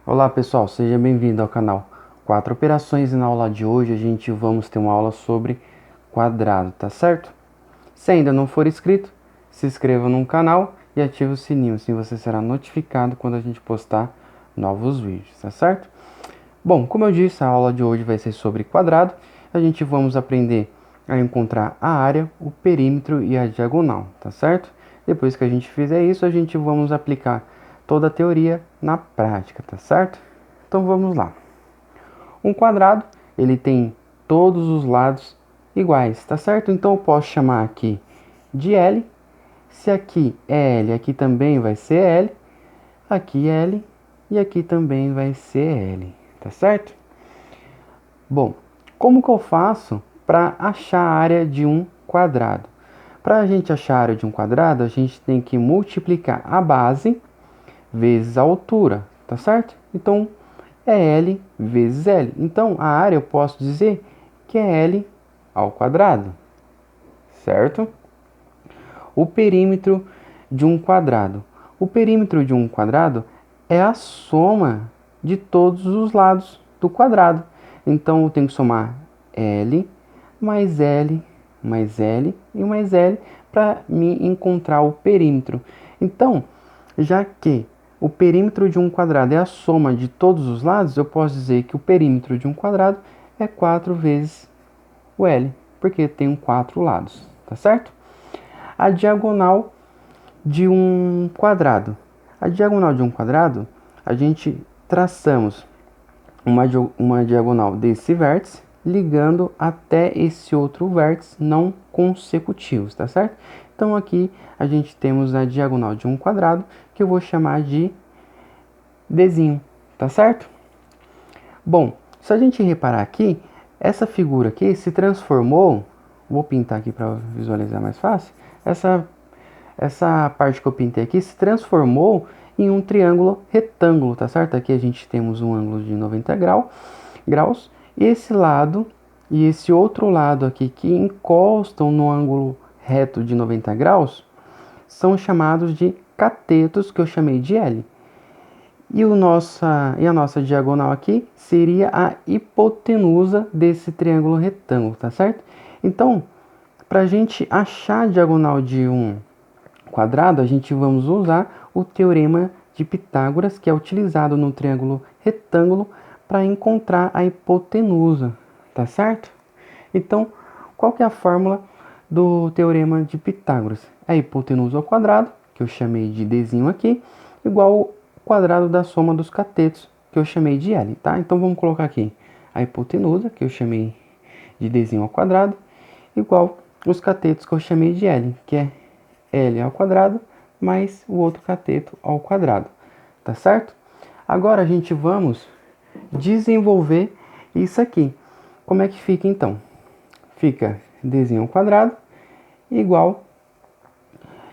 Olá pessoal, seja bem-vindo ao canal 4 Operações e na aula de hoje a gente vamos ter uma aula sobre quadrado, tá certo? Se ainda não for inscrito, se inscreva no canal e ative o sininho, assim você será notificado quando a gente postar novos vídeos, tá certo? Bom, como eu disse, a aula de hoje vai ser sobre quadrado. A gente vamos aprender a encontrar a área, o perímetro e a diagonal, tá certo? Depois que a gente fizer isso, a gente vamos aplicar toda a teoria na prática, tá certo? Então vamos lá. Um quadrado, ele tem todos os lados iguais, tá certo? Então eu posso chamar aqui de L. Se aqui é L, aqui também vai ser L. Aqui é L e aqui também vai ser L, tá certo? Bom, como que eu faço para achar a área de um quadrado? Para a gente achar a área de um quadrado, a gente tem que multiplicar a base vezes a altura, tá certo? Então, é L vezes L. Então, a área eu posso dizer que é L ao quadrado, certo? O perímetro de um quadrado. O perímetro de um quadrado é a soma de todos os lados do quadrado. Então, eu tenho que somar L mais L mais L e mais L para me encontrar o perímetro. Então, já que o perímetro de um quadrado é a soma de todos os lados, eu posso dizer que o perímetro de um quadrado é 4 vezes o L, porque tem 4 lados, tá certo? A diagonal de um quadrado. A diagonal de um quadrado, a gente traçamos uma diagonal desse vértice, ligando até esse outro vértice não consecutivos, tá certo? Então aqui a gente temos a diagonal de um quadrado, que eu vou chamar de Dzinho, tá certo? Bom, se a gente reparar aqui, essa figura aqui se transformou, vou pintar aqui para visualizar mais fácil, essa parte que eu pintei aqui se transformou em um triângulo retângulo, tá certo? Aqui a gente temos um ângulo de 90 graus, e esse lado e esse outro lado aqui que encostam no ângulo reto de 90 graus são chamados de catetos, que eu chamei de L. E a nossa diagonal aqui seria a hipotenusa desse triângulo retângulo, tá certo? Então, para a gente achar a diagonal de um quadrado, a gente vamos usar o teorema de Pitágoras, que é utilizado no triângulo retângulo para encontrar a hipotenusa, tá certo? Então, qual que é a fórmula do teorema de Pitágoras? A hipotenusa ao quadrado, que eu chamei de Dzinho aqui, igual ao quadrado da soma dos catetos, que eu chamei de L, tá? Então, vamos colocar aqui a hipotenusa, que eu chamei de Dzinho ao quadrado, igual os catetos que eu chamei de L, que é L ao quadrado mais o outro cateto ao quadrado, tá certo? Agora a gente vamos desenvolver isso aqui. Como é que fica então? Fica Dzinho ao quadrado igual,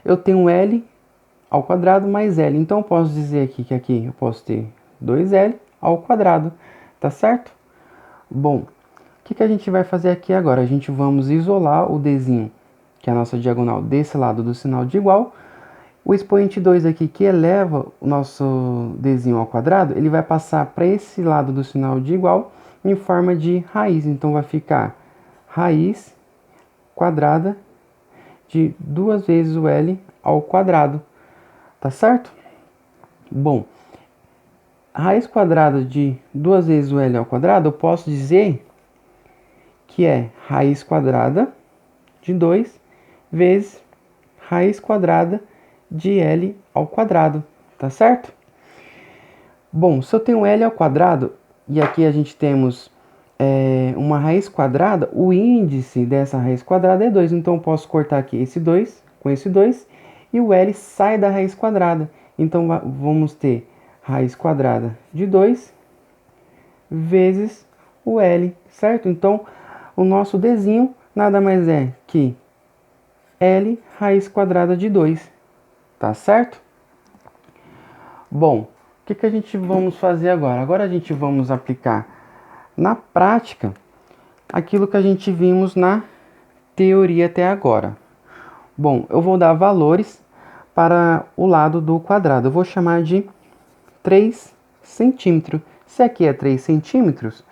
eu tenho L ao quadrado mais L. Então eu posso dizer aqui que aqui eu posso ter 2L ao quadrado, tá certo? Bom, o que a gente vai fazer aqui agora? A gente vamos isolar o Dzinho, que é a nossa diagonal, desse lado do sinal de igual. O expoente 2 aqui, que eleva o nosso Dzinho ao quadrado, ele vai passar para esse lado do sinal de igual em forma de raiz. Então vai ficar raiz quadrada de 2 vezes o L ao quadrado, tá certo? Bom, a raiz quadrada de 2 vezes o L ao quadrado, eu posso dizer que é raiz quadrada de 2 vezes raiz quadrada de L ao quadrado, tá certo? Bom, se eu tenho L ao quadrado, e aqui a gente temos uma raiz quadrada, o índice dessa raiz quadrada é 2, então eu posso cortar aqui esse 2 com esse 2, e o L sai da raiz quadrada. Então vamos ter raiz quadrada de 2 vezes o L, certo? Então o nosso Dzinho nada mais é que L raiz quadrada de 2, tá certo? Bom, o que a gente vamos fazer agora? Agora a gente vamos aplicar na prática aquilo que a gente vimos na teoria até agora. Bom, eu vou dar valores para o lado do quadrado. Eu vou chamar de 3 centímetro. Se aqui é 3 centímetros,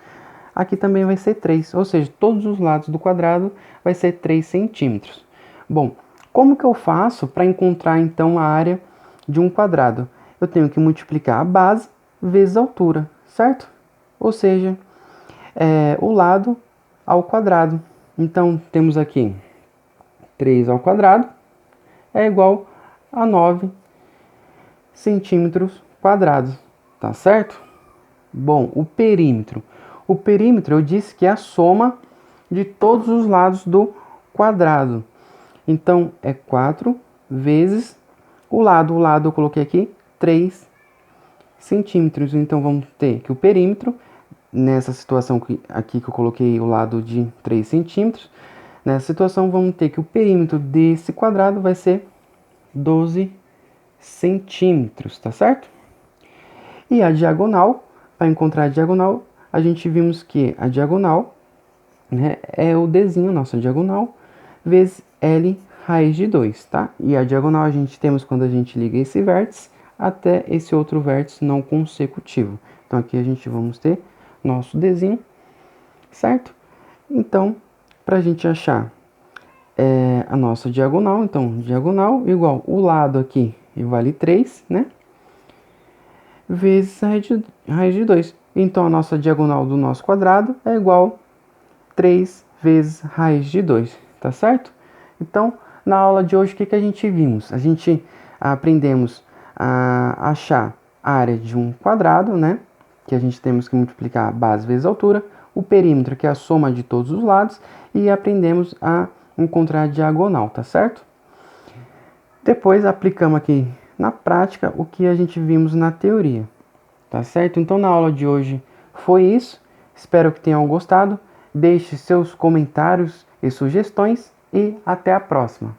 aqui também vai ser 3, ou seja, todos os lados do quadrado vai ser 3 centímetros. Bom, como que eu faço para encontrar então a área de um quadrado? Eu tenho que multiplicar a base vezes a altura, certo? Ou seja, o lado ao quadrado. Então, temos aqui 3 ao quadrado é igual a 9 centímetros quadrados, tá certo? Bom, o perímetro. O perímetro eu disse que é a soma de todos os lados do quadrado. Então, é 4 vezes o lado. O lado eu coloquei aqui 3 centímetros. Então, vamos ter que o perímetro, nessa situação aqui que eu coloquei o lado de 3 centímetros, nessa situação vamos ter que o perímetro desse quadrado vai ser 12 centímetros, tá certo? E a diagonal, para encontrar a diagonal, a gente vimos que a diagonal, né, é o Dzinho, nossa diagonal, vezes L raiz de 2, tá? E a diagonal a gente temos quando a gente liga esse vértice até esse outro vértice não consecutivo. Então aqui a gente vamos ter nosso Dzinho, certo? Então, para a gente achar a nossa diagonal, então diagonal igual o lado aqui vale 3, né? Vezes raiz de 2. Então, a nossa diagonal do nosso quadrado é igual a 3 vezes raiz de 2, tá certo? Então, na aula de hoje, o que a gente vimos? A gente aprendemos a achar a área de um quadrado, né? Que a gente temos que multiplicar a base vezes a altura, o perímetro, que é a soma de todos os lados, e aprendemos a encontrar a diagonal, tá certo? Depois, aplicamos aqui na prática o que a gente vimos na teoria, tá certo? Então, na aula de hoje foi isso. Espero que tenham gostado. Deixe seus comentários e sugestões e até a próxima.